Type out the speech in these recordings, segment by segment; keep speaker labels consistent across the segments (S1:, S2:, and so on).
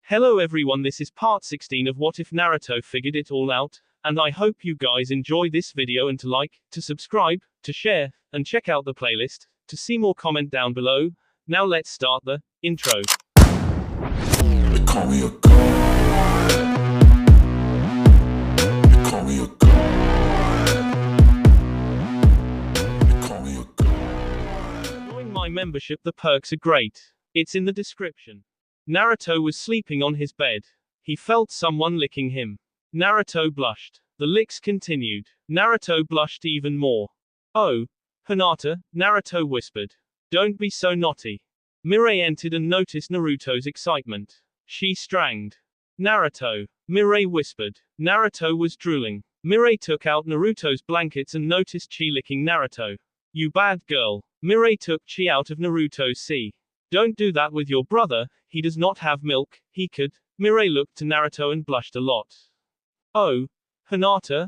S1: Hello everyone, this is part 16 of What If Naruto Figured It All Out, and I hope you guys enjoy this video and to like, to subscribe, to share, and check out the playlist, to see more comment down below. Now let's start the intro.
S2: They call me a god. They call me a god. They call me a god.
S1: Join my membership, the perks are great. It's in the description. Naruto was sleeping on his bed. He felt someone licking him. Naruto blushed. The licks continued. Naruto blushed even more. Oh, Hinata, Naruto whispered. Don't be so naughty. Mirai entered and noticed Naruto's excitement. She stranged. Naruto. Mirai whispered. Naruto was drooling. Mirai took out Naruto's blankets and noticed Chi licking Naruto. You bad girl. Mirai took Chi out of Naruto's sea. Don't do that with your brother, he does not have milk, he could. Mirai looked to Naruto and blushed a lot. Oh, Hinata,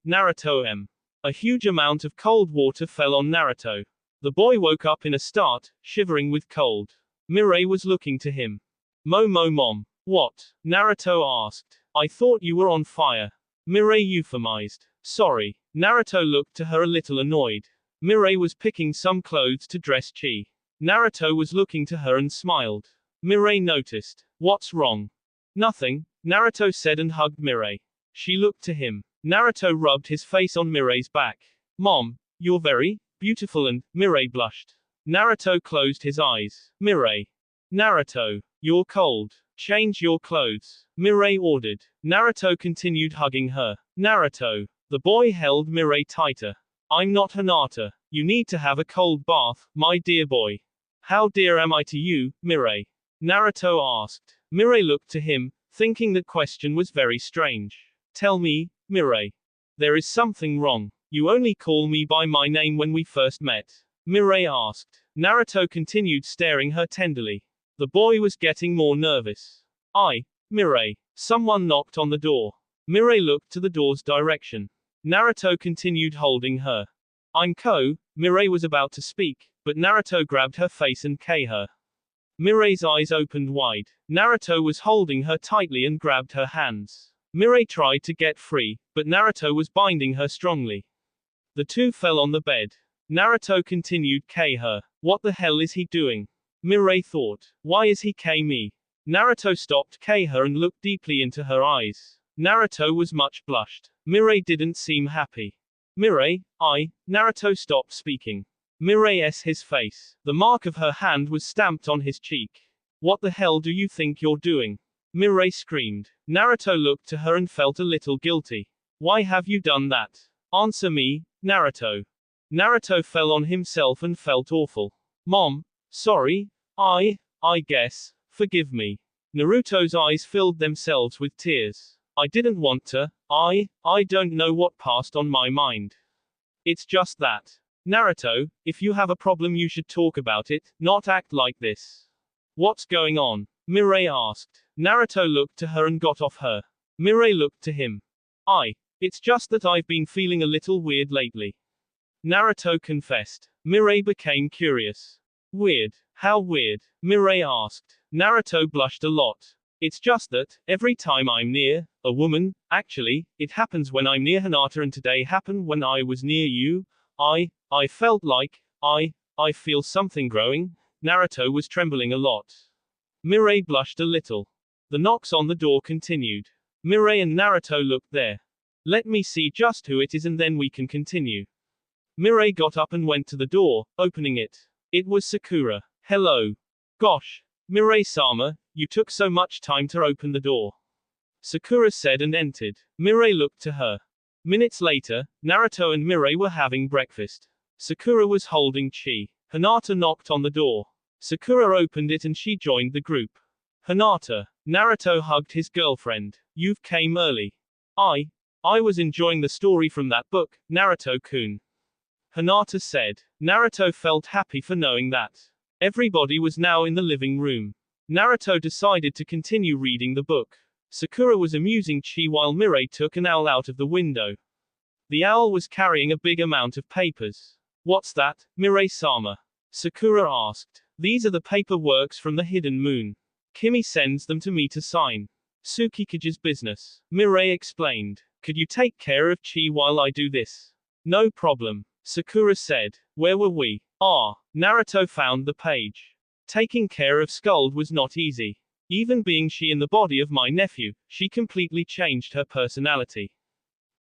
S1: Naruto M. A huge amount of cold water fell on Naruto. The boy woke up in a start, shivering with cold. Mirai was looking to him. Mom. What? Naruto asked. I thought you were on fire. Mirai euphemized. Sorry. Naruto looked to her a little annoyed. Mirai was picking some clothes to dress Chi. Naruto was looking to her and smiled. Mirai noticed. What's wrong? Nothing, Naruto said and hugged Mirai. She looked to him. Naruto rubbed his face on Mirai's back. Mom, you're very beautiful and Mirai blushed. Naruto closed his eyes. Mirai. Naruto, you're cold. Change your clothes. Mirai ordered. Naruto continued hugging her. Naruto. The boy held Mirai tighter. I'm not Hinata. You need to have a cold bath, my dear boy. How dear am I to you, Mirai? Naruto asked. Mirai looked to him, thinking that question was very strange. Tell me, Mirai. There is something wrong. You only call me by my name when we first met. Mirai asked. Naruto continued staring her tenderly. The boy was getting more nervous. Mirai. Someone knocked on the door. Mirai looked to the door's direction. Naruto continued holding her. I'm Ko. Mirai was about to speak, but Naruto grabbed her face and kissed her. Mirai's eyes opened wide. Naruto was holding her tightly and grabbed her hands. Mirai tried to get free, but Naruto was binding her strongly. The two fell on the bed. Naruto continued kissing her. What the hell is he doing? Mirai thought. Why is he kissing me? Naruto stopped kissing her and looked deeply into her eyes. Naruto was much blushed. Mirai didn't seem happy. Mirai, Naruto stopped speaking. Mirai's his face. The mark of her hand was stamped on his cheek. What the hell do you think you're doing? Mirai screamed. Naruto looked to her and felt a little guilty. Why have you done that? Answer me, Naruto. Naruto fell on himself and felt awful. Mom, sorry, I guess, forgive me. Naruto's eyes filled themselves with tears. I didn't want to, I don't know what passed on my mind. It's just that. Naruto, if you have a problem you should talk about it, not act like this. What's going on? Mirai asked. Naruto looked to her and got off her. Mirai looked to him. It's just that I've been feeling a little weird lately. Naruto confessed. Mirai became curious. Weird? How weird? Mirai asked. Naruto blushed a lot. It's just that, every time I'm near a woman, actually, it happens when I'm near Hinata and today happened when I was near you, I felt like, I feel something growing. Naruto was trembling a lot. Mirai blushed a little. The knocks on the door continued. Mirai and Naruto looked there. Let me see just who it is and then we can continue. Mirai got up and went to the door, opening it. It was Sakura. Hello. Gosh. Mirai-sama, you took so much time to open the door. Sakura said and entered. Mirai looked to her. Minutes later, Naruto and Mirai were having breakfast. Sakura was holding Chi. Hinata knocked on the door. Sakura opened it and she joined the group. Hinata. Naruto hugged his girlfriend. You've came early. I was enjoying the story from that book, Naruto-kun. Hinata said. Naruto felt happy for knowing that. Everybody was now in the living room. Naruto decided to continue reading the book. Sakura was amusing Chi while Mirai took an owl out of the window. The owl was carrying a big amount of papers. What's that, Mirai-sama? Sakura asked. These are the paper works from the hidden moon. Kimi sends them to me to sign. Tsukikage's business. Mirai explained. Could you take care of Chi while I do this? No problem. Sakura said. Where were we? Naruto found the page. Taking care of Skuld was not easy. Even being she in the body of my nephew, she completely changed her personality.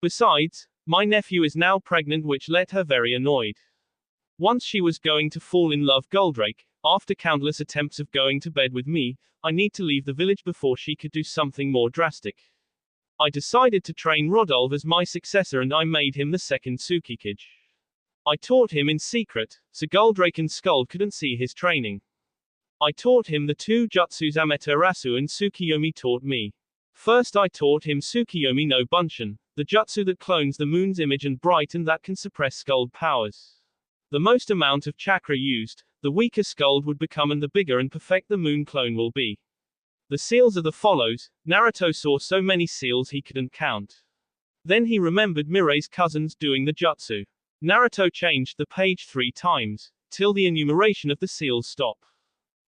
S1: Besides, my nephew is now pregnant, which left her very annoyed. Once she was going to fall in love Goldrake, after countless attempts of going to bed with me, I need to leave the village before she could do something more drastic. I decided to train Rodolphe as my successor and I made him the second Tsukikage. I taught him in secret, so Goldrake and Skuld couldn't see his training. I taught him the two jutsus Amaterasu and Tsukiyomi taught me. First I taught him Tsukiyomi no Bunshin, the jutsu that clones the moon's image and brighten that can suppress Skuld powers. The most amount of chakra used, the weaker Skuld would become and the bigger and perfect the moon clone will be. The seals are the follows. Naruto saw so many seals he couldn't count. Then he remembered Mirai's cousins doing the jutsu. Naruto changed the page 3 times, till the enumeration of the seals stop.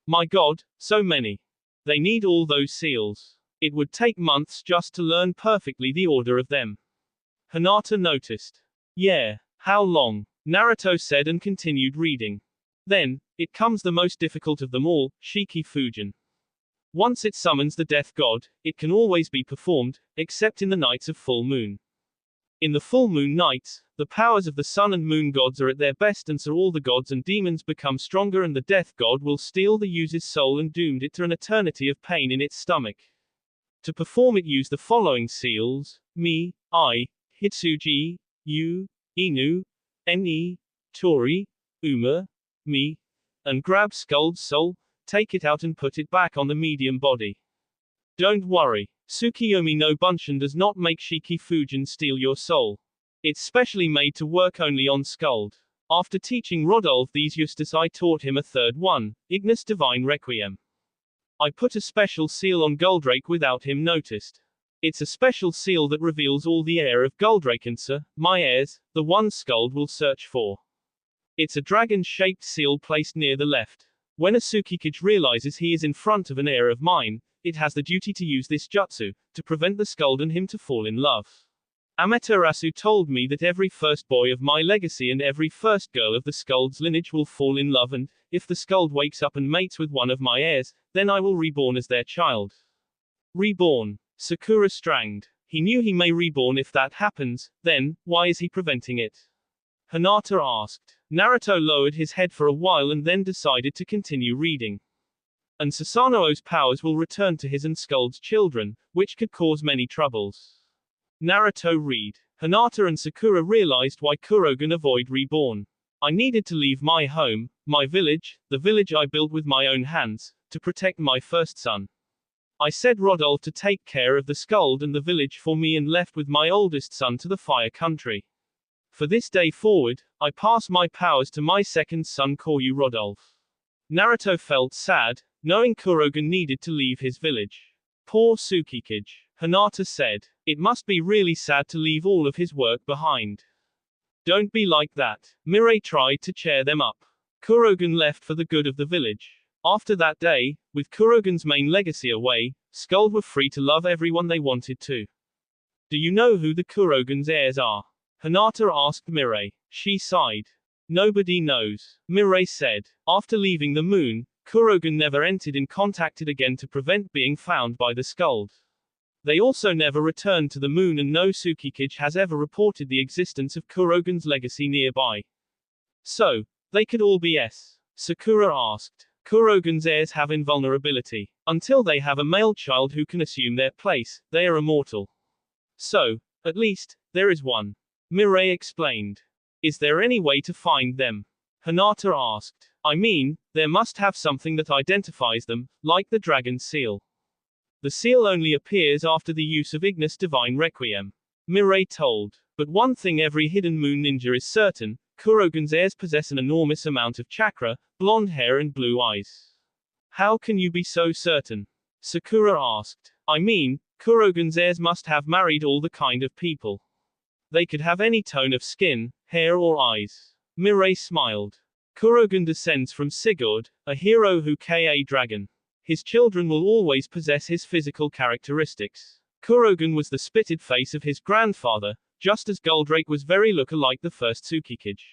S1: My god, so many. They need all those seals. It would take months just to learn perfectly the order of them. Hinata noticed. Yeah, how long? Naruto said and continued reading. Then, it comes the most difficult of them all, Shiki Fujin. Once it summons the death god, it can always be performed, except in the nights of full moon. In the full moon nights, the powers of the sun and moon gods are at their best and so all the gods and demons become stronger and the death god will steal the user's soul and doomed it to an eternity of pain in its stomach. To perform it use the following seals, Mi, I, Hitsuji, Yu, Inu, Ne, Tori, Uma, Mi, and grab Skuld's soul, take it out and put it back on the medium body. Don't worry, Tsukiyomi no Bunshin does not make Shiki Fujin steal your soul. It's specially made to work only on Skuld. After teaching Rodolphe these justus I taught him a third one, Ignis Divine Requiem. I put a special seal on Goldrake without him noticed. It's a special seal that reveals all the heir of Goldrake and sir, my heirs, the one Skuld will search for. It's a dragon-shaped seal placed near the left. When a Tsukikage realizes he is in front of an heir of mine, it has the duty to use this jutsu, to prevent the Skuld and him to fall in love. Amaterasu told me that every first boy of my legacy and every first girl of the Skuld's lineage will fall in love and, if the Skuld wakes up and mates with one of my heirs, then I will reborn as their child. Reborn. Sakura stranged. He knew he may reborn if that happens, then, why is he preventing it? Hinata asked. Naruto lowered his head for a while and then decided to continue reading. And Susanoo's powers will return to his and Skuld's children, which could cause many troubles. Naruto read. Hinata and Sakura realized why Kurogen avoid reborn. I needed to leave my home, my village, the village I built with my own hands, to protect my first son. I said Rodolphe to take care of the Skuld and the village for me and left with my oldest son to the fire country. For this day forward, I pass my powers to my second son Koryu Rodolphe. Naruto felt sad, knowing Kurogen needed to leave his village. Poor Tsukikage. Hinata said. It must be really sad to leave all of his work behind. Don't be like that. Mirai tried to cheer them up. Kurogen left for the good of the village. After that day, with Kurogen's main legacy away, Skuld were free to love everyone they wanted to. Do you know who the Kurogen's heirs are? Hinata asked Mirai. She sighed. Nobody knows. Mirai said. After leaving the moon, Kurogen never entered in contact again to prevent being found by the Skuld. They also never returned to the moon and no Tsukikage has ever reported the existence of Kurogen's legacy nearby. So, they could all be S. Sakura asked. Kurogen's heirs have invulnerability. Until they have a male child who can assume their place, they are immortal. So, at least, there is one. Mirai explained. Is there any way to find them? Hinata asked. I mean, there must have something that identifies them, like the dragon seal. The seal only appears after the use of Ignis Divine Requiem. Mirai told. But one thing every hidden moon ninja is certain, Kurogen's heirs possess an enormous amount of chakra, blonde hair and blue eyes. How can you be so certain? Sakura asked. I mean, Kurogen's heirs must have married all the kind of people. They could have any tone of skin, hair or eyes. Mirai smiled. Kurogen descends from Sigurd, a hero who ka dragon. His children will always possess his physical characteristics. Kurogen was the spitted face of his grandfather, just as Goldrake was very look-alike the first Tsukikage.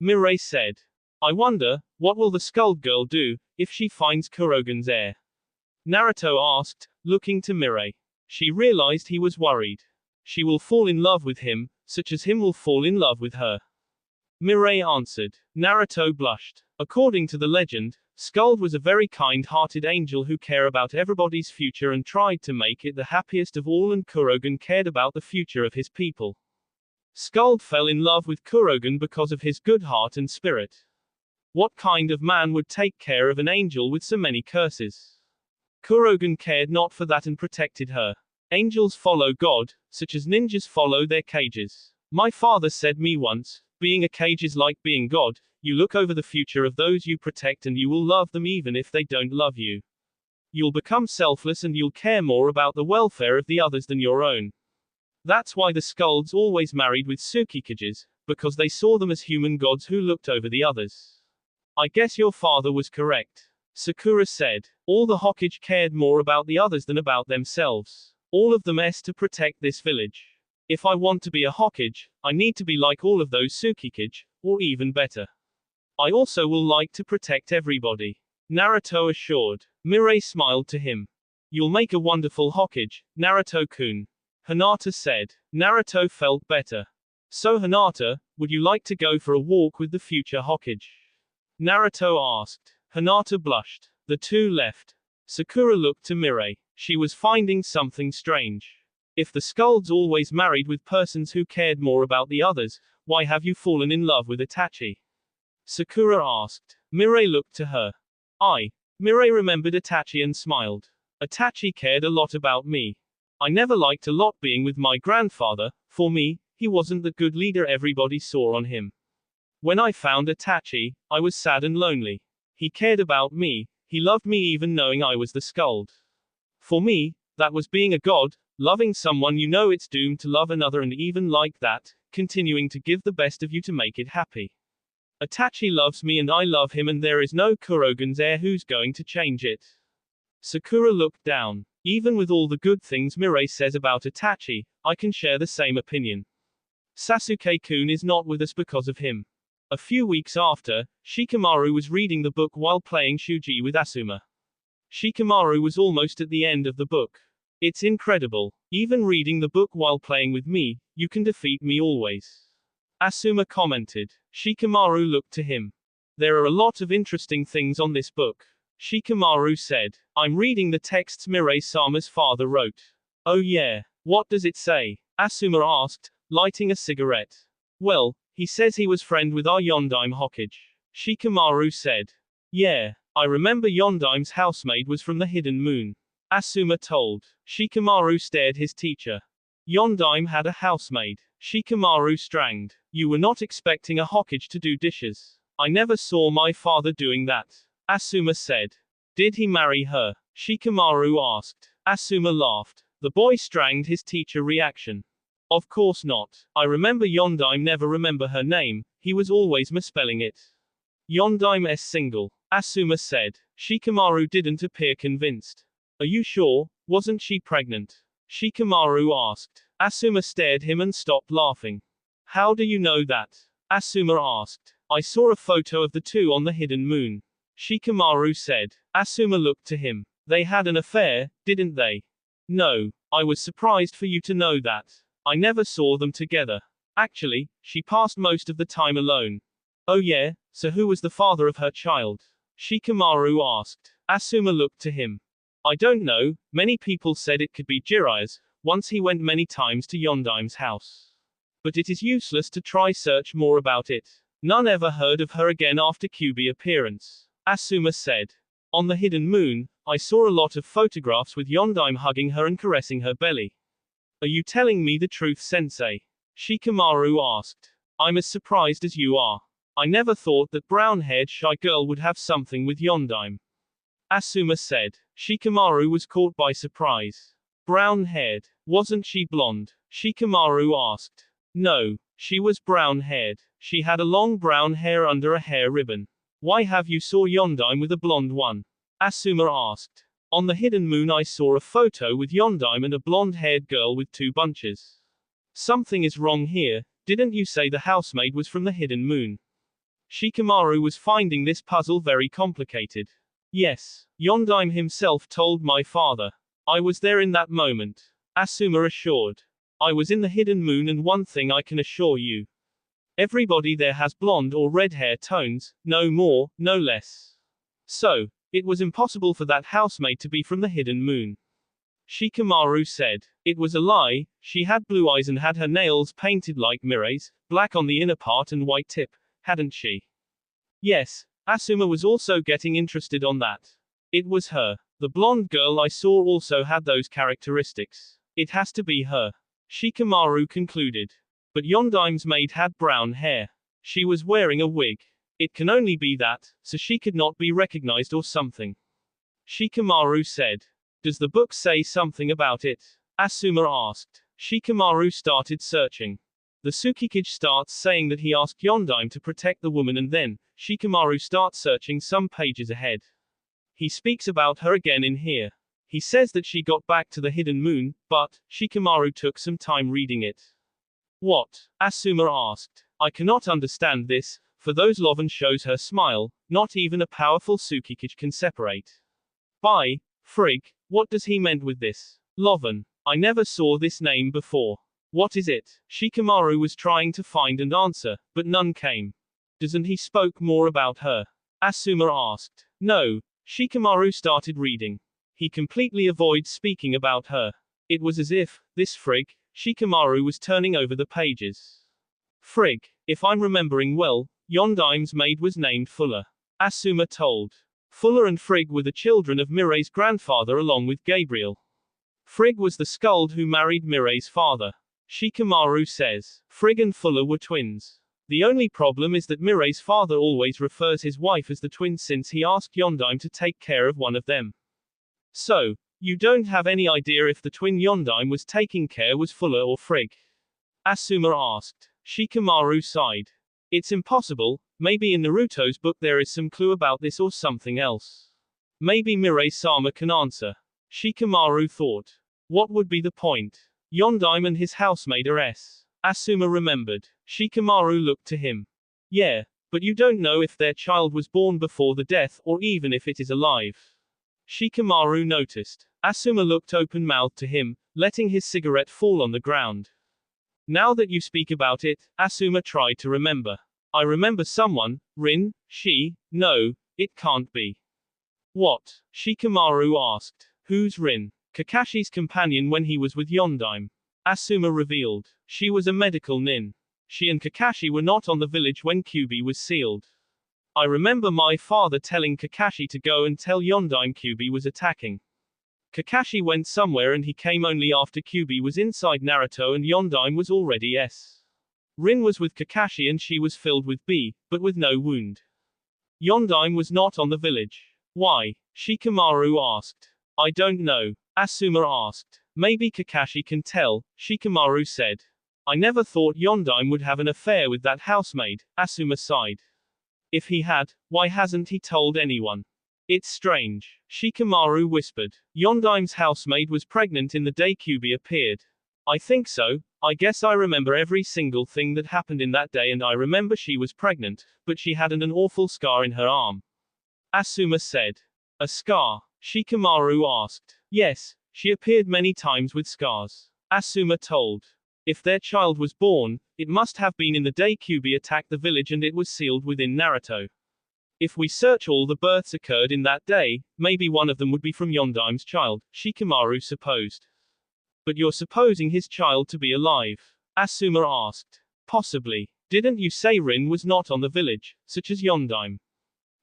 S1: Mirai said. I wonder, what will the Skull Girl do, if she finds Kurogen's heir? Naruto asked, looking to Mirai. She realized he was worried. She will fall in love with him, such as him will fall in love with her. Mirai answered. Naruto blushed. According to the legend, Skuld was a very kind-hearted angel who cared about everybody's future and tried to make it the happiest of all, and Kurogen cared about the future of his people. Skuld fell in love with Kurogen because of his good heart and spirit. What kind of man would take care of an angel with so many curses? Kurogen cared not for that and protected her. Angels follow God, such as ninjas follow their cages. My father said me once, being a cage is like being God. You look over the future of those you protect and you will love them even if they don't love you. You'll become selfless and you'll care more about the welfare of the others than your own. That's why the Skulds always married with Tsukikages, because they saw them as human gods who looked over the others. I guess your father was correct. Sakura said. All the Hokage cared more about the others than about themselves. All of them to protect this village. If I want to be a Hokage, I need to be like all of those Tsukikage, or even better. I also will like to protect everybody. Naruto assured. Mirai smiled to him. You'll make a wonderful Hokage, Naruto-kun. Hinata said. Naruto felt better. So Hinata, would you like to go for a walk with the future Hokage? Naruto asked. Hinata blushed. The two left. Sakura looked to Mirai. She was finding something strange. If the Skulds always married with persons who cared more about the others, why have you fallen in love with Itachi? Sakura asked. Mirai looked to her. Mirai remembered Itachi and smiled. Itachi cared a lot about me. I never liked a lot being with my grandfather. For me, he wasn't the good leader everybody saw on him. When I found Itachi, I was sad and lonely. He cared about me, he loved me even knowing I was the Skuld. For me, that was being a god, loving someone you know it's doomed to love another, and even like that, continuing to give the best of you to make it happy. Itachi loves me and I love him, and there is no Kurogen's heir who's going to change it. Sakura looked down. Even with all the good things Mirai says about Itachi, I can share the same opinion. Sasuke-kun is not with us because of him. A few weeks after, Shikamaru was reading the book while playing Shuji with Asuma. Shikamaru was almost at the end of the book. It's incredible. Even reading the book while playing with me, you can defeat me always. Asuma commented. Shikamaru looked to him. There are a lot of interesting things on this book. Shikamaru said. I'm reading the texts Mirai-sama's father wrote. Oh yeah. What does it say? Asuma asked, lighting a cigarette. Well, he says he was friend with our Yondaime Hokage. Shikamaru said. Yeah. I remember Yondaime's housemaid was from the Hidden Moon. Asuma told. Shikamaru stared his teacher. Yondaime had a housemaid. Shikamaru stranged. You were not expecting a Hokage to do dishes. I never saw my father doing that. Asuma said. Did he marry her? Shikamaru asked. Asuma laughed. The boy stranged his teacher reaction. Of course not. I remember Yondaime never remember her name, he was always misspelling it. Yondaime's single. Asuma said. Shikamaru didn't appear convinced. Are you sure? Wasn't she pregnant? Shikamaru asked. Asuma stared him and stopped laughing. How do you know that? Asuma asked. I saw a photo of the two on the Hidden Moon. Shikamaru said. Asuma looked to him. They had an affair, didn't they? No. I was surprised for you to know that. I never saw them together. Actually, she passed most of the time alone. Oh yeah, so who was the father of her child? Shikamaru asked. Asuma looked to him. I don't know, many people said it could be Jiraiya's, once he went many times to Yondaime's house. But it is useless to try search more about it. None ever heard of her again after Kyuubi appearance. Asuma said. On the Hidden Moon, I saw a lot of photographs with Yondaime hugging her and caressing her belly. Are you telling me the truth, sensei? Shikamaru asked. I'm as surprised as you are. I never thought that brown-haired shy girl would have something with Yondaime. Asuma said. Shikamaru was caught by surprise. Brown-haired. Wasn't she blonde? Shikamaru asked. No. She was brown-haired. She had a long brown hair under a hair ribbon. Why have you saw Yondaime with a blonde one? Asuma asked. On the hidden moon I saw a photo with Yondaime and a blonde-haired girl with 2 bunches. Something is wrong here, didn't you say the housemaid was from the hidden moon? Shikamaru was finding this puzzle very complicated. Yes, Yondaime himself told my father. I was there in that moment. Asuma assured. I was in the hidden moon, and one thing I can assure you. Everybody there has blonde or red hair tones, no more, no less. So, it was impossible for that housemaid to be from the hidden moon. Shikamaru said. It was a lie, she had blue eyes and had her nails painted like Mirei's, black on the inner part and white tip, hadn't she? Yes, Asuma was also getting interested on that. It was her. The blonde girl I saw also had those characteristics. It has to be her. Shikamaru concluded. But Yondaime's maid had brown hair. She was wearing a wig. It can only be that, so she could not be recognized or something. Shikamaru said. Does the book say something about it? Asuma asked. Shikamaru started searching. The Tsukikage starts saying that he asked Yondaime to protect the woman, and then, Shikamaru starts searching some pages ahead. He speaks about her again in here. He says that she got back to the hidden moon, but, Shikamaru took some time reading it. What? Asuma asked. I cannot understand this, for those Loven shows her smile, not even a powerful Tsukikage can separate. By frig, what does he meant with this? Loven. I never saw this name before. What is it? Shikamaru was trying to find an answer, but none came. Doesn't he spoke more about her? Asuma asked. No. Shikamaru started reading. He completely avoids speaking about her. It was as if, this frig, Shikamaru was turning over the pages. Frig, if I'm remembering well, Yondaime's maid was named Fuller. Asuma told. Fuller and Frigg were the children of Mirei's grandfather along with Gabriel. Frigg was the skald who married Mirei's father. Shikamaru says. Frigg and Fuller were twins. The only problem is that Mirei's father always refers his wife as the twin since he asked Yondaime to take care of one of them. So, you don't have any idea if the twin Yondaime was taking care was Fuller or Frigg? Asuma asked. Shikamaru sighed. It's impossible, maybe in Naruto's book there is some clue about this or something else. Maybe Mirei-sama can answer. Shikamaru thought. What would be the point? Yondaime and his housemaid are S. Asuma remembered. Shikamaru looked to him. Yeah, but you don't know if their child was born before the death or even if it is alive. Shikamaru noticed. Asuma looked open-mouthed to him, letting his cigarette fall on the ground. Now that you speak about it, Asuma tried to remember. I remember someone, Rin, she, no, it can't be. What? Shikamaru asked. Who's Rin? Kakashi's companion when he was with Yondaime. Asuma revealed. She was a medical nin. She and Kakashi were not on the village when Kyuubi was sealed. I remember my father telling Kakashi to go and tell Yondaime Kyuubi was attacking. Kakashi went somewhere and he came only after Kyuubi was inside Naruto and Yondaime was already S. Rin was with Kakashi and she was filled with B, but with no wound. Yondaime was not on the village. Why? Shikamaru asked. I don't know. Asuma asked. Maybe Kakashi can tell, Shikamaru said. I never thought Yondaime would have an affair with that housemaid, Asuma sighed. If he had, why hasn't he told anyone? It's strange. Shikamaru whispered. Yondaime's housemaid was pregnant in the day Kyuubi appeared. I think so. I guess I remember every single thing that happened in that day and I remember she was pregnant, but she had an awful scar in her arm. Asuma said. A scar? Shikamaru asked. Yes, she appeared many times with scars. Asuma told. If their child was born, it must have been in the day Kyuubi attacked the village and it was sealed within Naruto. If we search all the births occurred in that day, maybe one of them would be from Yondaime's child, Shikamaru supposed. But you're supposing his child to be alive? Asuma asked. Possibly. Didn't you say Rin was not on the village, such as Yondaime?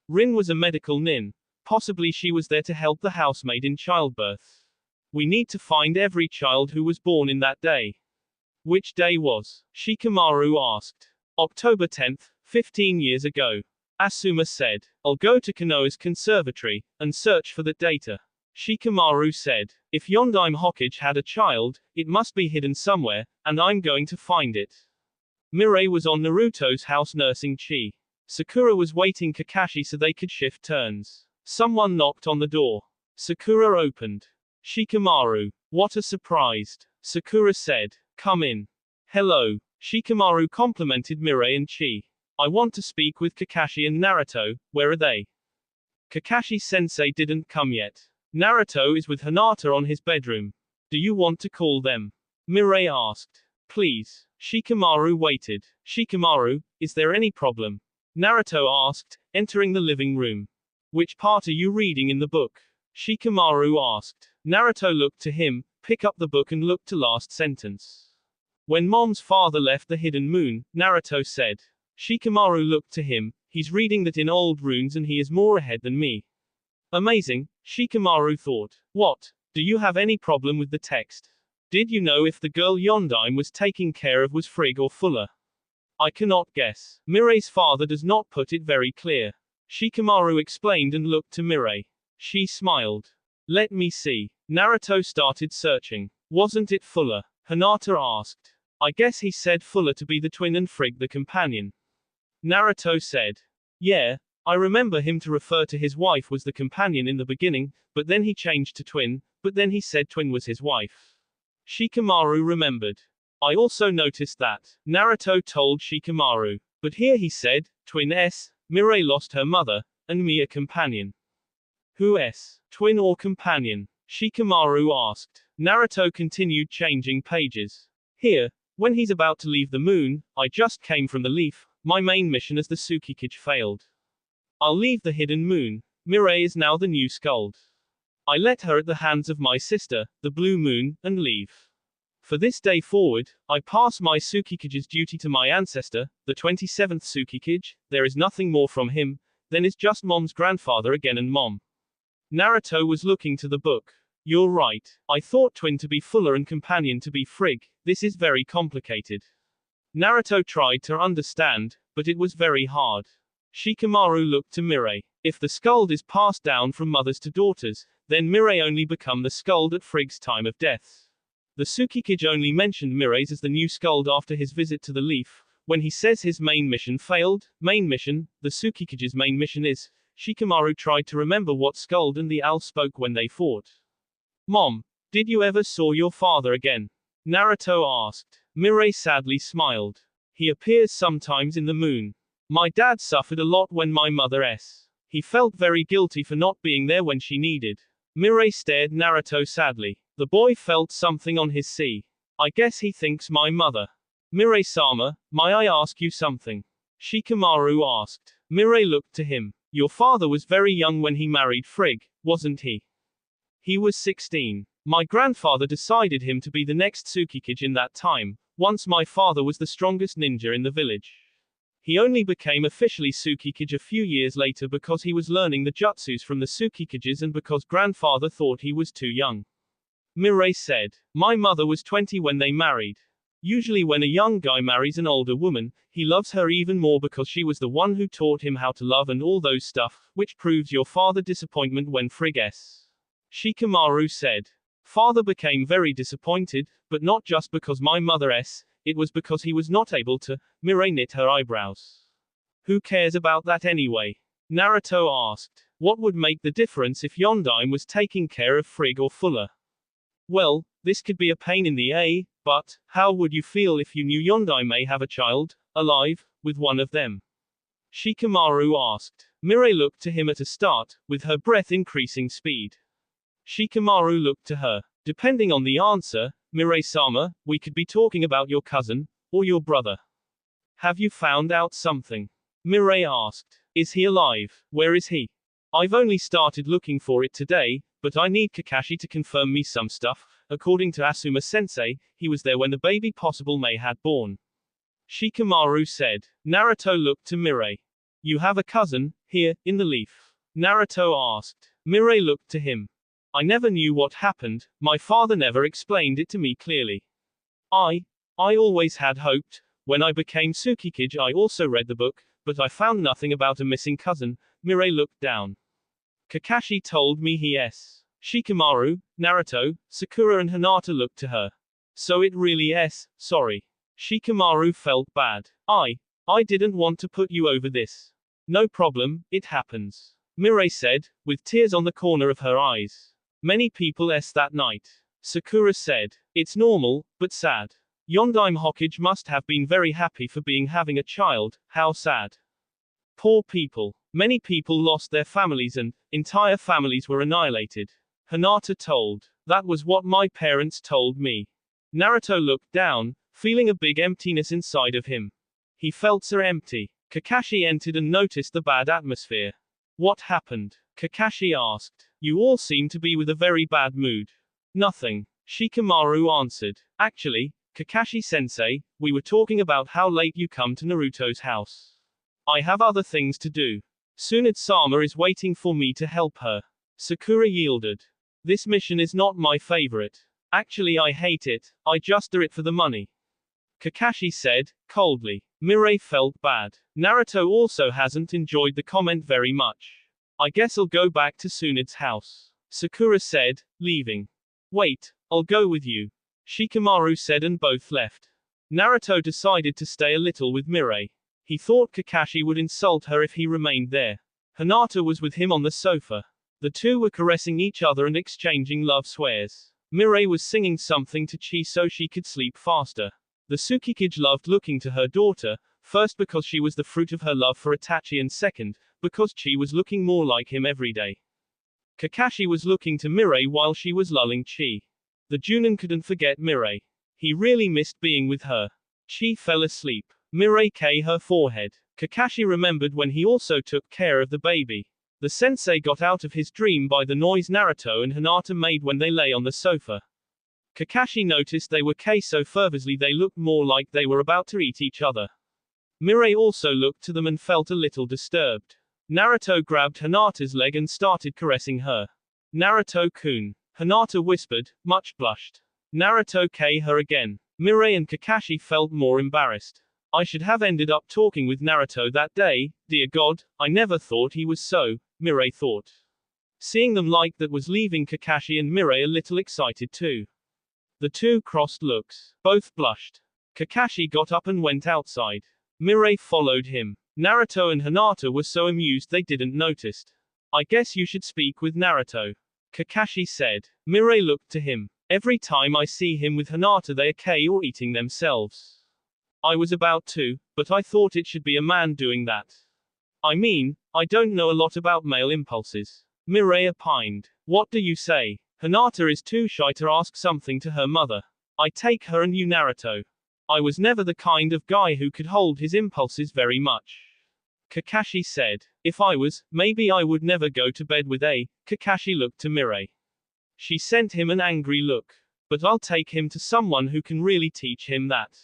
S1: Rin was a medical nin. Possibly she was there to help the housemaid in childbirth. We need to find every child who was born in that day. Which day was? Shikamaru asked. October 10th, 15 years ago. Asuma said. I'll go to Konoha's conservatory, and search for that data. Shikamaru said. If Yondaime Hokage had a child, it must be hidden somewhere, and I'm going to find it. Mirei was on Naruto's house nursing Chi. Sakura was waiting Kakashi so they could shift turns. Someone knocked on the door. Sakura opened. Shikamaru. What a surprise. Sakura said. Come in. Hello. Shikamaru complimented Mirai and Chi. I want to speak with Kakashi and Naruto, where are they? Kakashi-sensei didn't come yet. Naruto is with Hinata on his bedroom. Do you want to call them? Mirai asked. Please. Shikamaru waited. Shikamaru, is there any problem? Naruto asked, entering the living room. Which part are you reading in the book? Shikamaru asked. Naruto looked to him, pick up the book and looked to last sentence. When Mom's father left the hidden moon, Naruto said. Shikamaru looked to him, he's reading that in old runes and he is more ahead than me. Amazing, Shikamaru thought. What? Do you have any problem with the text? Did you know if the girl Yondaime was taking care of was Frigg or Fuller? I cannot guess. Mirai's father does not put it very clear. Shikamaru explained and looked to Mirai. She smiled. Let me see. Naruto started searching. Wasn't it Fuller? Hinata asked. I guess he said Fuller to be the twin and Frigg the companion. Naruto said. Yeah, I remember him to refer to his wife was the companion in the beginning, but then he changed to twin, but then he said twin was his wife. Shikamaru remembered. I also noticed that. Naruto told Shikamaru. But here he said, twin S, Mirai lost her mother, and me a companion. Who S? Twin or companion? Shikamaru asked. Naruto continued changing pages. Here, when he's about to leave the moon, I just came from the leaf, my main mission as the Tsukikage failed. I'll leave the hidden moon. Mirai is now the new Skuld. I let her at the hands of my sister, the blue moon, and leave. For this day forward, I pass my Tsukikage's duty to my ancestor, the 27th Tsukikage, there is nothing more from him, then is just Mom's grandfather again and Mom. Naruto was looking to the book. You're right, I thought twin to be Fuller and companion to be Frigg, this is very complicated. Naruto tried to understand, but it was very hard. Shikamaru looked to Mirai. If the Skuld is passed down from mothers to daughters, then Mirai only become the Skuld at Frigg's time of death. The Tsukikage only mentioned Mirai's as the new Skuld after his visit to the leaf, when he says his main mission failed. Main mission, the Tsukikage's main mission is. Shikamaru tried to remember what Skuld and the owl spoke when they fought. Mom, did you ever saw your father again? Naruto asked. Mirai sadly smiled. He appears sometimes in the moon. My dad suffered a lot when my mother s. He felt very guilty for not being there when she needed. Mirai stared Naruto sadly. The boy felt something on his sea. I guess he thinks my mother. Mirai-sama, may I ask you something? Shikamaru asked. Mirai looked to him. Your father was very young when he married Frigg, wasn't he? He was 16. My grandfather decided him to be the next Tsukikage in that time, once my father was the strongest ninja in the village. He only became officially Tsukikage a few years later because he was learning the jutsus from the Tsukikages and because grandfather thought he was too young. Mirai said. My mother was 20 when they married. Usually when a young guy marries an older woman, he loves her even more because she was the one who taught him how to love and all those stuff, which proves your father disappointment when Frigg s. Shikamaru said. Father became very disappointed, but not just because my mother s, it was because he was not able to. Mirai knit her eyebrows. Who cares about that anyway? Naruto asked. What would make the difference if Yondaime was taking care of Frigg or Fuller? Well, this could be a pain in the A, but, how would you feel if you knew Yondaime may have a child, alive, with one of them? Shikamaru asked. Mirai looked to him at a start, with her breath increasing speed. Shikamaru looked to her. Depending on the answer, Mirai-sama, we could be talking about your cousin, or your brother. Have you found out something? Mirai asked. Is he alive? Where is he? I've only started looking for it today, but I need Kakashi to confirm me some stuff. According to Asuma-sensei, he was there when the baby possible May had born. Shikamaru said. Naruto looked to Mirai. You have a cousin, here, in the leaf? Naruto asked. Mirai looked to him. I never knew what happened, my father never explained it to me clearly. I always had hoped. When I became Tsukikage I also read the book, but I found nothing about a missing cousin. Mirai looked down. Kakashi told me he s. Shikamaru, Naruto, Sakura and Hinata looked to her. So it really s. Sorry. Shikamaru felt bad. I didn't want to put you over this. No problem, it happens. Mirai said, with tears on the corner of her eyes. Many people that night. Sakura said, it's normal, but sad. Yondaime Hokage must have been very happy for having a child, how sad. Poor people. Many people lost their families and entire families were annihilated. Hinata told. That was what my parents told me. Naruto looked down, feeling a big emptiness inside of him. He felt so empty. Kakashi entered and noticed the bad atmosphere. What happened? Kakashi asked. You all seem to be with a very bad mood. Nothing. Shikamaru answered. Actually, Kakashi-sensei, we were talking about how late you come to Naruto's house. I have other things to do. Tsunade-sama is waiting for me to help her. Sakura yielded. This mission is not my favorite. Actually, I hate it, I just do it for the money. Kakashi said, coldly. Mirai felt bad. Naruto also hasn't enjoyed the comment very much. I guess I'll go back to Tsunade's house. Sakura said, leaving. Wait, I'll go with you. Shikamaru said and both left. Naruto decided to stay a little with Mirai. He thought Kakashi would insult her if he remained there. Hinata was with him on the sofa. The two were caressing each other and exchanging love swears. Mirai was singing something to Chi so she could sleep faster. The Tsukikage loved looking to her daughter, first because she was the fruit of her love for Itachi and second, because Chi was looking more like him every day. Kakashi was looking to Mirai while she was lulling Chi. The Junin couldn't forget Mirai. He really missed being with her. Chi fell asleep. Mirai kissed her forehead. Kakashi remembered when he also took care of the baby. The sensei got out of his dream by the noise Naruto and Hinata made when they lay on the sofa. Kakashi noticed they were kissed so fervently they looked more like they were about to eat each other. Mirai also looked to them and felt a little disturbed. Naruto grabbed Hinata's leg and started caressing her. Naruto-kun. Hinata whispered, much blushed. Naruto kissed her again. Mirai and Kakashi felt more embarrassed. I should have ended up talking with Naruto that day, dear God, I never thought he was so, Mirai thought. Seeing them like that was leaving Kakashi and Mirai a little excited too. The two crossed looks. Both blushed. Kakashi got up and went outside. Mirai followed him. Naruto and Hinata were so amused they didn't notice. I guess you should speak with Naruto. Kakashi said. Mirai looked to him. Every time I see him with Hinata they are kissing or eating themselves. I was about to, but I thought it should be a man doing that. I mean, I don't know a lot about male impulses. Mirai opined. What do you say? Hinata is too shy to ask something to her mother. I take her and you Naruto. I was never the kind of guy who could hold his impulses very much. Kakashi said. If I was, maybe I would never go to bed with a. Kakashi looked to Mirai. She sent him an angry look. But I'll take him to someone who can really teach him that.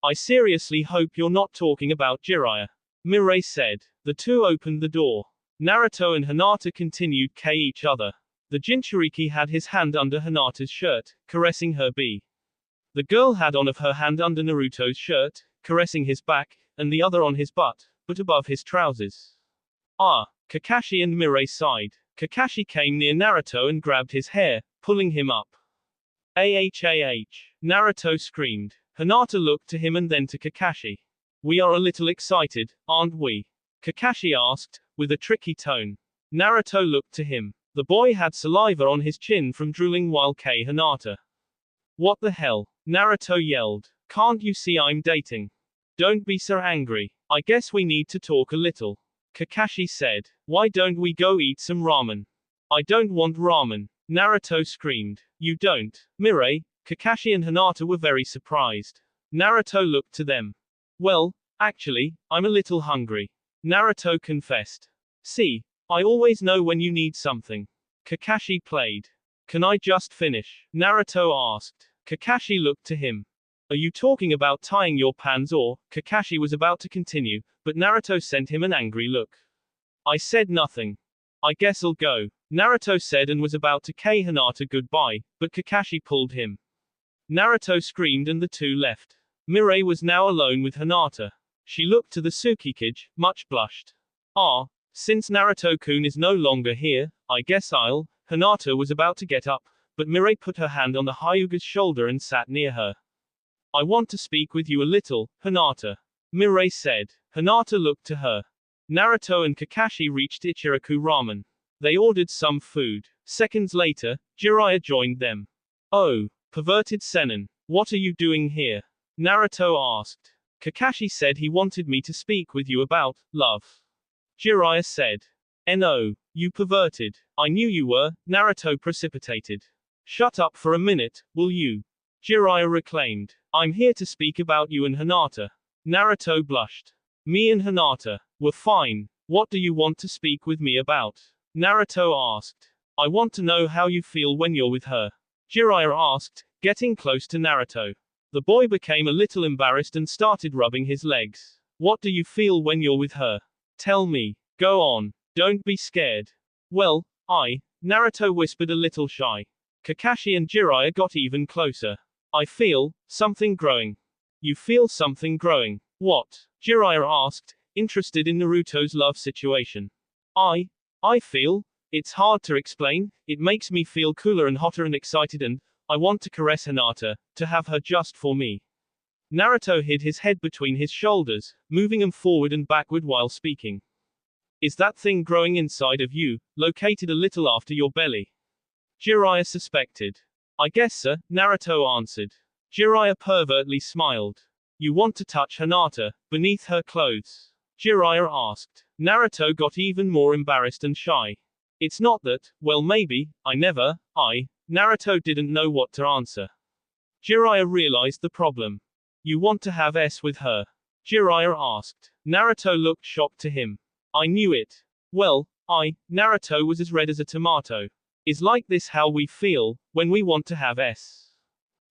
S1: I seriously hope you're not talking about Jiraiya. Mirai said. The two opened the door. Naruto and Hinata continued kissing each other. The Jinchuriki had his hand under Hinata's shirt, caressing her B. The girl had one of her hand under Naruto's shirt, caressing his back, and the other on his butt, but above his trousers. Ah! Kakashi and Mirai sighed. Kakashi came near Naruto and grabbed his hair, pulling him up. Naruto screamed. Hinata looked to him and then to Kakashi. We are a little excited, aren't we? Kakashi asked, with a tricky tone. Naruto looked to him. The boy had saliva on his chin from drooling while kissing Hinata. What the hell? Naruto yelled. Can't you see I'm dating? Don't be so angry. I guess we need to talk a little. Kakashi said. Why don't we go eat some ramen? I don't want ramen. Naruto screamed. You don't? Mirai, Kakashi and Hinata were very surprised. Naruto looked to them. Well, actually, I'm a little hungry. Naruto confessed. See, I always know when you need something. Kakashi played. Can I just finish? Naruto asked. Kakashi looked to him. Are you talking about tying your pants or? Kakashi was about to continue, but Naruto sent him an angry look. I said nothing. I guess I'll go. Naruto said and was about to kiss Hinata goodbye, but Kakashi pulled him. Naruto screamed and the two left. Mirai was now alone with Hinata. She looked to the Tsukikage, much blushed. Ah, since Naruto-kun is no longer here, I guess I'll. Hinata was about to get up, but Mirai put her hand on the Hyuga's shoulder and sat near her. I want to speak with you a little, Hinata. Mirai said. Hinata looked to her. Naruto and Kakashi reached Ichiraku Ramen. They ordered some food. Seconds later, Jiraiya joined them. Oh, perverted senin. What are you doing here? Naruto asked. Kakashi said he wanted me to speak with you about love. Jiraiya said. No, you perverted. I knew you were, Naruto precipitated. Shut up for a minute, will you? Jiraiya reclaimed. I'm here to speak about you and Hinata. Naruto blushed. Me and Hinata were fine. What do you want to speak with me about? Naruto asked. I want to know how you feel when you're with her. Jiraiya asked, getting close to Naruto. The boy became a little embarrassed and started rubbing his legs. What do you feel when you're with her? Tell me. Go on. Don't be scared. Well, Naruto whispered a little shy. Kakashi and Jiraiya got even closer. I feel something growing. You feel something growing. What? Jiraiya asked, interested in Naruto's love situation. I feel. It's hard to explain. It makes me feel cooler and hotter and excited, and I want to caress Hinata, to have her just for me. Naruto hid his head between his shoulders, moving him forward and backward while speaking. Is that thing growing inside of you, located a little after your belly? Jiraiya suspected. I guess so, Naruto answered. Jiraiya pervertly smiled. You want to touch Hinata, beneath her clothes? Jiraiya asked. Naruto got even more embarrassed and shy. It's not that, well maybe, Naruto didn't know what to answer. Jiraiya realized the problem. You want to have S with her? Jiraiya asked. Naruto looked shocked to him. I knew it. Well, Naruto was as red as a tomato. Is like this how we feel, when we want to have S?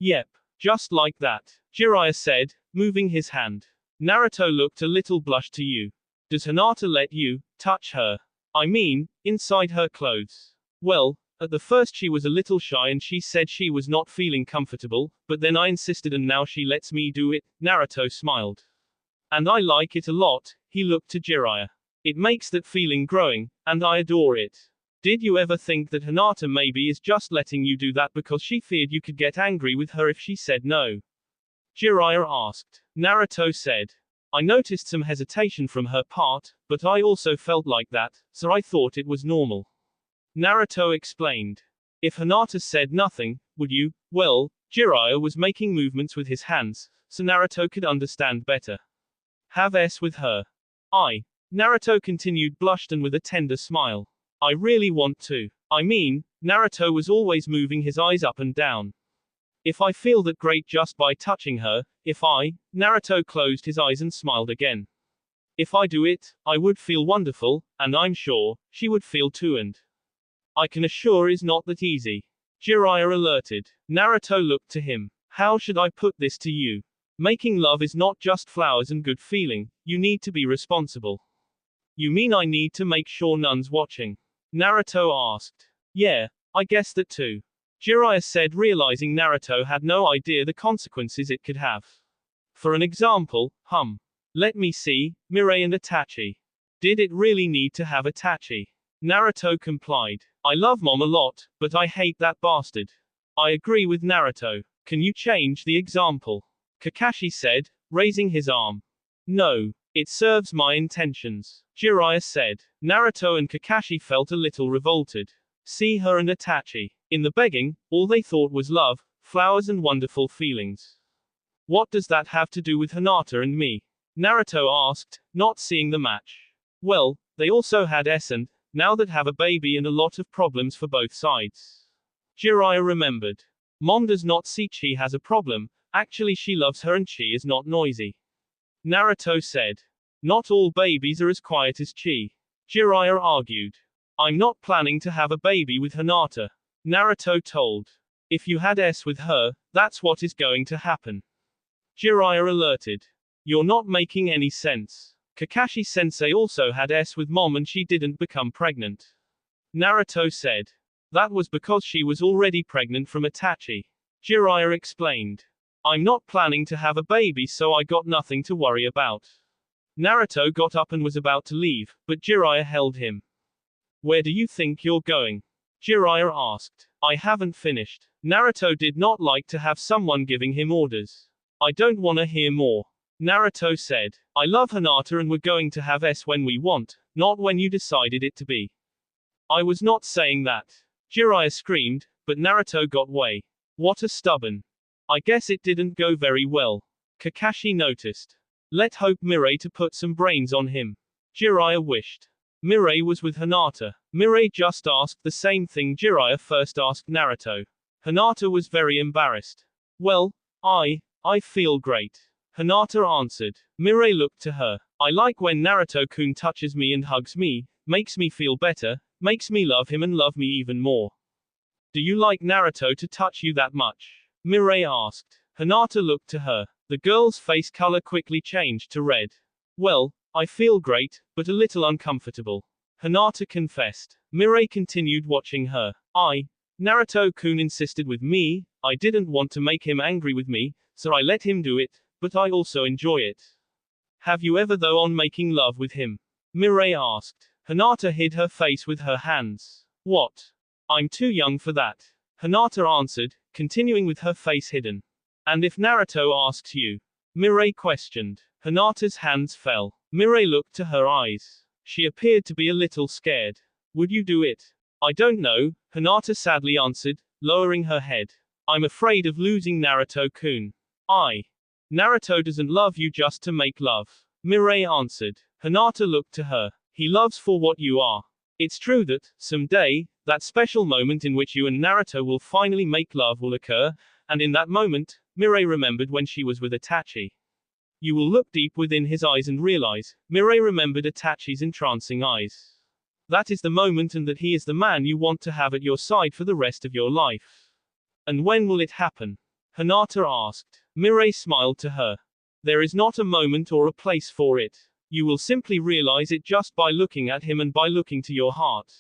S1: Yep. Just like that. Jiraiya said, moving his hand. Naruto looked a little blushed to you. Does Hinata let you touch her? I mean, inside her clothes. Well, at the first she was a little shy and she said she was not feeling comfortable, but then I insisted and now she lets me do it, Naruto smiled. And I like it a lot, he looked to Jiraiya. It makes that feeling growing, and I adore it. Did you ever think that Hinata maybe is just letting you do that because she feared you could get angry with her if she said no? Jiraiya asked. Naruto said. I noticed some hesitation from her part, but I also felt like that, so I thought it was normal. Naruto explained. If Hinata said nothing, would you? Well, Jiraiya was making movements with his hands, so Naruto could understand better. Have S with her. Naruto continued blushed and with a tender smile. I really want to. I mean, Naruto was always moving his eyes up and down. If I feel that great just by touching her, Naruto closed his eyes and smiled again. If I do it, I would feel wonderful, and I'm sure, she would feel too and I can assure is not that easy. Jiraiya alerted. Naruto looked to him. How should I put this to you? Making love is not just flowers and good feeling, you need to be responsible. You mean I need to make sure none's watching? Naruto asked. Yeah, I guess that too. Jiraiya said, realizing Naruto had no idea the consequences it could have. For an example, let me see, Mirai and Itachi. Did it really need to have Itachi? Naruto complied. I love Mom a lot, but I hate that bastard. I agree with Naruto. Can you change the example? Kakashi said, raising his arm. No. It serves my intentions. Jiraiya said. Naruto and Kakashi felt a little revolted. See her and Itachi. In the begging, all they thought was love, flowers and wonderful feelings. What does that have to do with Hinata and me? Naruto asked, not seeing the match. Well, they also had S and, now that have a baby and a lot of problems for both sides. Jiraiya remembered. Mom does not see Chi has a problem, actually she loves her and Chi is not noisy. Naruto said. Not all babies are as quiet as Chi. Jiraiya argued. I'm not planning to have a baby with Hinata. Naruto told. If you had S with her, that's what is going to happen. Jiraiya alerted. You're not making any sense. Kakashi sensei also had S with Mom and she didn't become pregnant. Naruto said. That was because she was already pregnant from Itachi. Jiraiya explained. I'm not planning to have a baby so I got nothing to worry about. Naruto got up and was about to leave, but Jiraiya held him. Where do you think you're going? Jiraiya asked. I haven't finished. Naruto did not like to have someone giving him orders. I don't wanna hear more. Naruto said. I love Hinata and we're going to have S when we want, not when you decided it to be. I was not saying that. Jiraiya screamed, but Naruto got way. What a stubborn. I guess it didn't go very well. Kakashi noticed. Let hope Mirai to put some brains on him. Jiraiya wished. Mirai was with Hinata. Mirai just asked the same thing Jiraiya first asked Naruto. Hinata was very embarrassed. Well, I feel great. Hinata answered. Mirai looked to her. I like when Naruto-kun touches me and hugs me, makes me feel better, makes me love him and love me even more. Do you like Naruto to touch you that much? Mirai asked. Hinata looked to her. The girl's face color quickly changed to red. Well, I feel great, but a little uncomfortable. Hinata confessed. Mirai continued watching her. Naruto-kun insisted with me, I didn't want to make him angry with me, so I let him do it, but I also enjoy it. Have you ever though on making love with him? Mirai asked. Hinata hid her face with her hands. What? I'm too young for that. Hinata answered, continuing with her face hidden. And if Naruto asks you? Mirai questioned. Hinata's hands fell. Mirai looked to her eyes. She appeared to be a little scared. Would you do it? I don't know, Hinata sadly answered, lowering her head. I'm afraid of losing Naruto-kun. Naruto doesn't love you just to make love. Mirai answered. Hinata looked to her. He loves for what you are. It's true that, someday, that special moment in which you and Naruto will finally make love will occur, and in that moment, Mirai remembered when she was with Itachi. You will look deep within his eyes and realize, Mirai remembered Itachi's entrancing eyes. That is the moment and that he is the man you want to have at your side for the rest of your life. And when will it happen? Hinata asked. Mirai smiled to her. There is not a moment or a place for it. You will simply realize it just by looking at him and by looking to your heart.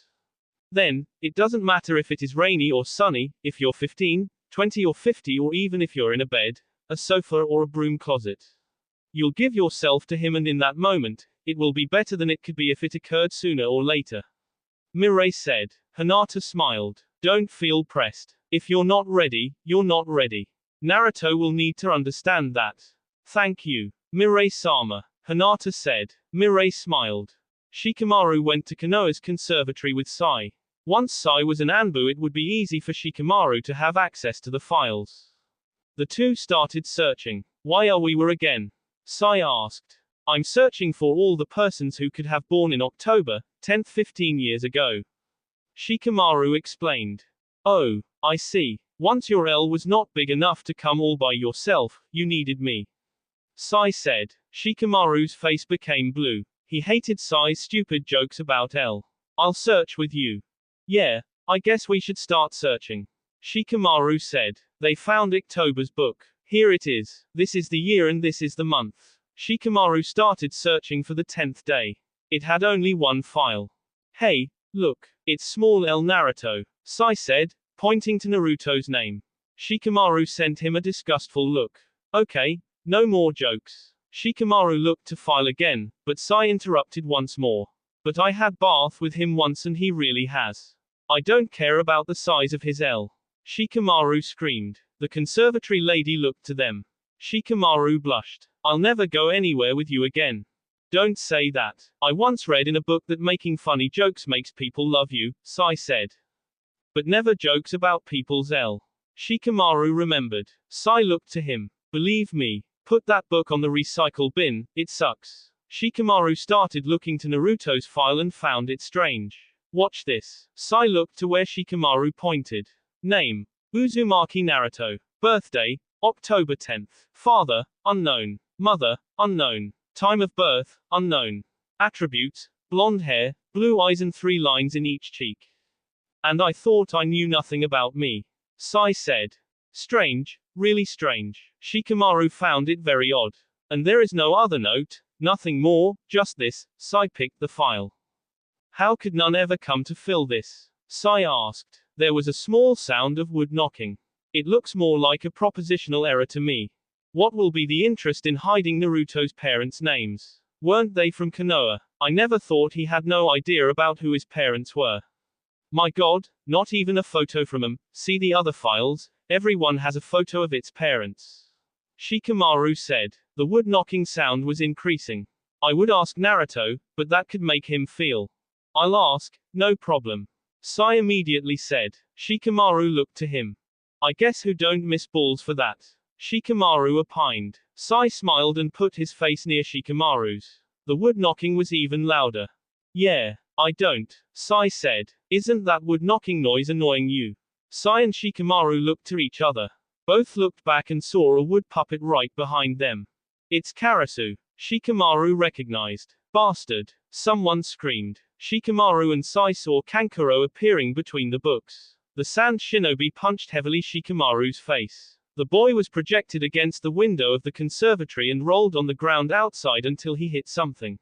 S1: Then, it doesn't matter if it is rainy or sunny, if you're 15, 20 or 50 or even if you're in a bed, a sofa or a broom closet. You'll give yourself to him and in that moment, it will be better than it could be if it occurred sooner or later. Mirai said. Hinata smiled. Don't feel pressed. If you're not ready, you're not ready. Naruto will need to understand that. Thank you. Mirai-sama. Hinata said. Mirai smiled. Shikamaru went to Konoha's conservatory with Sai. Once Sai was an Anbu, it would be easy for Shikamaru to have access to the files. The two started searching. Why are we were again? Sai asked. I'm searching for all the persons who could have born in October 10th 15 years ago. Shikamaru explained. Oh, I see. Once your L was not big enough to come all by yourself, you needed me. Sai said. Shikamaru's face became blue. He hated Sai's stupid jokes about L. I'll search with you. Yeah, I guess we should start searching. Shikamaru said. They found October's book. Here it is. This is the year and this is the month. Shikamaru started searching for the 10th day. It had only one file. Hey, look, it's small L Naruto, Sai said, pointing to Naruto's name. Shikamaru sent him a disgustful look. Okay, no more jokes. Shikamaru looked to file again, but Sai interrupted once more. But I had bath with him once and he really has. I don't care about the size of his L. Shikamaru screamed. The conservatory lady looked to them. Shikamaru blushed. I'll never go anywhere with you again. Don't say that. I once read in a book that making funny jokes makes people love you, Sai said. But never jokes about people's L. Shikamaru remembered. Sai looked to him. Believe me, put that book on the recycle bin, it sucks. Shikamaru started looking to Naruto's file and found it strange. Watch this. Sai looked to where Shikamaru pointed. Name. Uzumaki Naruto. Birthday, October 10th. Father, unknown. Mother, unknown. Time of birth, unknown. Attributes, blonde hair, blue eyes and 3 lines in each cheek. And I thought I knew nothing about me. Sai said. Strange, really strange. Shikamaru found it very odd. And there is no other note, nothing more, just this. Sai picked the file. How could none ever come to fill this? Sai asked. There was a small sound of wood knocking. It looks more like a propositional error to me. What will be the interest in hiding Naruto's parents' names? Weren't they from Konoha? I never thought he had no idea about who his parents were. My god, not even a photo from him. See the other files, everyone has a photo of its parents. Shikamaru said. The wood knocking sound was increasing. I would ask Naruto, but that could make him feel. I'll ask, no problem. Sai immediately said. Shikamaru looked to him. I guess who don't miss balls for that. Shikamaru opined. Sai smiled and put his face near Shikamaru's. The wood knocking was even louder. Yeah, I don't, Sai said. Isn't that wood knocking noise annoying you? Sai and Shikamaru looked to each other. Both looked back and saw a wood puppet right behind them. It's Karasu. Shikamaru recognized. Bastard. Someone screamed. Shikamaru and Sai saw Kankuro appearing between the books. The sand shinobi punched heavily Shikamaru's face. The boy was projected against the window of the conservatory and rolled on the ground outside until he hit something.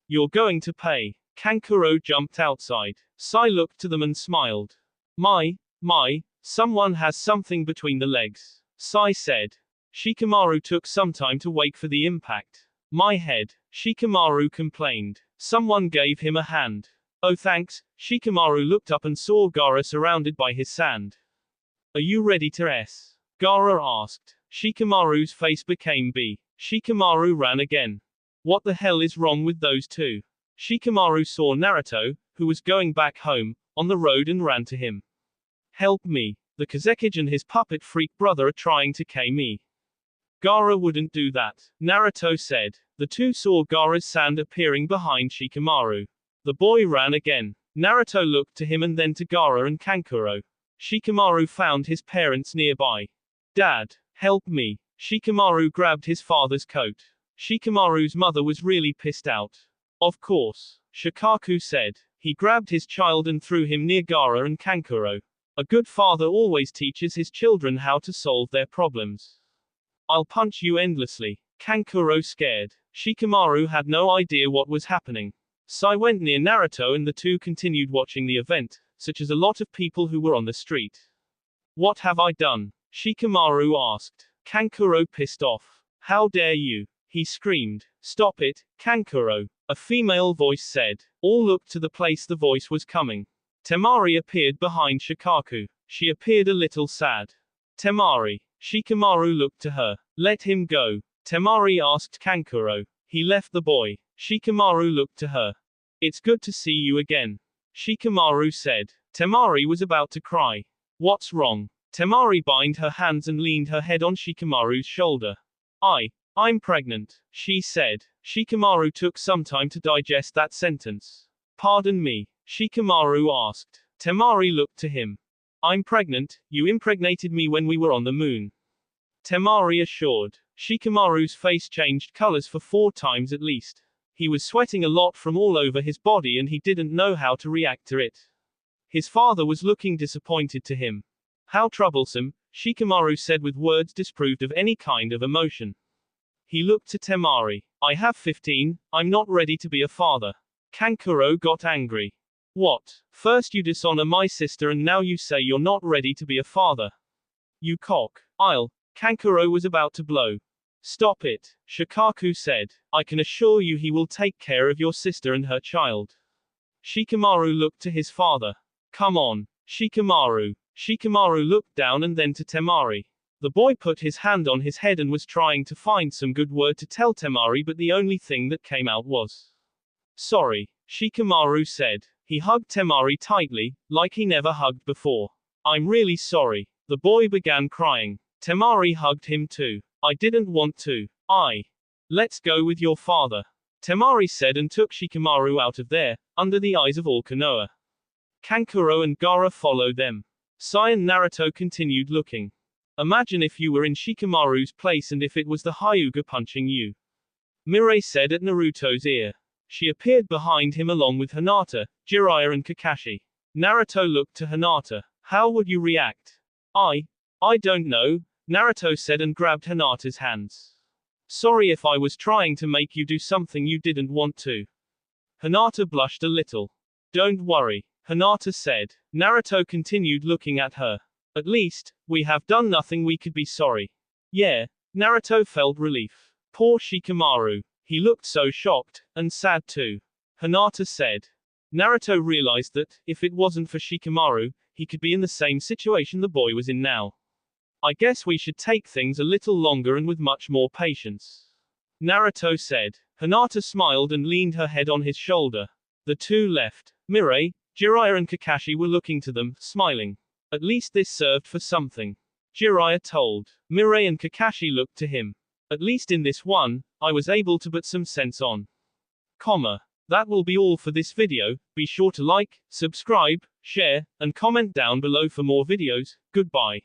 S1: You're going to pay. Kankuro jumped outside. Sai looked to them and smiled. My, someone has something between the legs. Sai said. Shikamaru took some time to wait for the impact. My head. Shikamaru complained. Someone gave him a hand. Oh thanks. Shikamaru looked up and saw Gaara surrounded by his sand. Are you ready to S? Gaara asked. Shikamaru's face became B. Shikamaru ran again. What the hell is wrong with those two? Shikamaru saw Naruto, who was going back home, on the road and ran to him. Help me. The Kazekage and his puppet freak brother are trying to kill me. Gaara wouldn't do that, Naruto said. The two saw Gaara's sand appearing behind Shikamaru. The boy ran again. Naruto looked to him and then to Gaara and Kankuro. Shikamaru found his parents nearby. Dad, help me. Shikamaru grabbed his father's coat. Shikamaru's mother was really pissed out. Of course, Shikaku said. He grabbed his child and threw him near Gaara and Kankuro. A good father always teaches his children how to solve their problems. I'll punch you endlessly. Kankuro scared. Shikamaru had no idea what was happening. Sai went near Naruto and the two continued watching the event, such as a lot of people who were on the street. What have I done? Shikamaru asked. Kankuro pissed off. How dare you? He screamed. Stop it, Kankuro. A female voice said. All looked to the place the voice was coming. Temari appeared behind Shikaku. She appeared a little sad. Temari. Shikamaru looked to her. Let him go. Temari asked Kankuro. He left the boy. Shikamaru looked to her. It's good to see you again. Shikamaru said. Temari was about to cry. What's wrong? Temari bound her hands and leaned her head on Shikamaru's shoulder. I'm pregnant, she said. Shikamaru took some time to digest that sentence. Pardon me? Shikamaru asked. Temari looked to him. I'm pregnant, you impregnated me when we were on the moon. Temari assured. Shikamaru's face changed colors for 4 times at least. He was sweating a lot from all over his body and he didn't know how to react to it. His father was looking disappointed to him. How troublesome, Shikamaru said with words disproved of any kind of emotion. He looked to Temari. I have 15, I'm not ready to be a father. Kankuro got angry. What? First you dishonor my sister and now you say you're not ready to be a father. You cock. Kankuro was about to blow. Stop it, Shikaku said. I can assure you he will take care of your sister and her child. Shikamaru looked to his father. Come on, Shikamaru. Shikamaru looked down and then to Temari. The boy put his hand on his head and was trying to find some good word to tell Temari, but the only thing that came out was sorry, Shikamaru said. He hugged Temari tightly, like he never hugged before. I'm really sorry. The boy began crying. Temari hugged him too. I didn't want to. Let's go with your father. Temari said and took Shikamaru out of there, under the eyes of all Konoha. Kankuro and Gaara followed them. Sai and Naruto continued looking. Imagine if you were in Shikamaru's place and if it was the Hyuga punching you. Mirai said at Naruto's ear. She appeared behind him along with Hinata, Jiraiya and Kakashi. Naruto looked to Hinata. How would you react? I don't know, Naruto said and grabbed Hinata's hands. Sorry if I was trying to make you do something you didn't want to. Hinata blushed a little. Don't worry, Hinata said. Naruto continued looking at her. At least, we have done nothing we could be sorry. Yeah, Naruto felt relief. Poor Shikamaru. He looked so shocked, and sad too. Hinata said. Naruto realized that, if it wasn't for Shikamaru, he could be in the same situation the boy was in now. I guess we should take things a little longer and with much more patience. Naruto said. Hinata smiled and leaned her head on his shoulder. The two left. Mirai, Jiraiya and Kakashi were looking to them, smiling. At least this served for something. Jiraiya told. Mirai and Kakashi looked to him. At least in this one, I was able to put some sense on. That will be all for this video. Be sure to like, subscribe, share, and comment down below for more videos. Goodbye.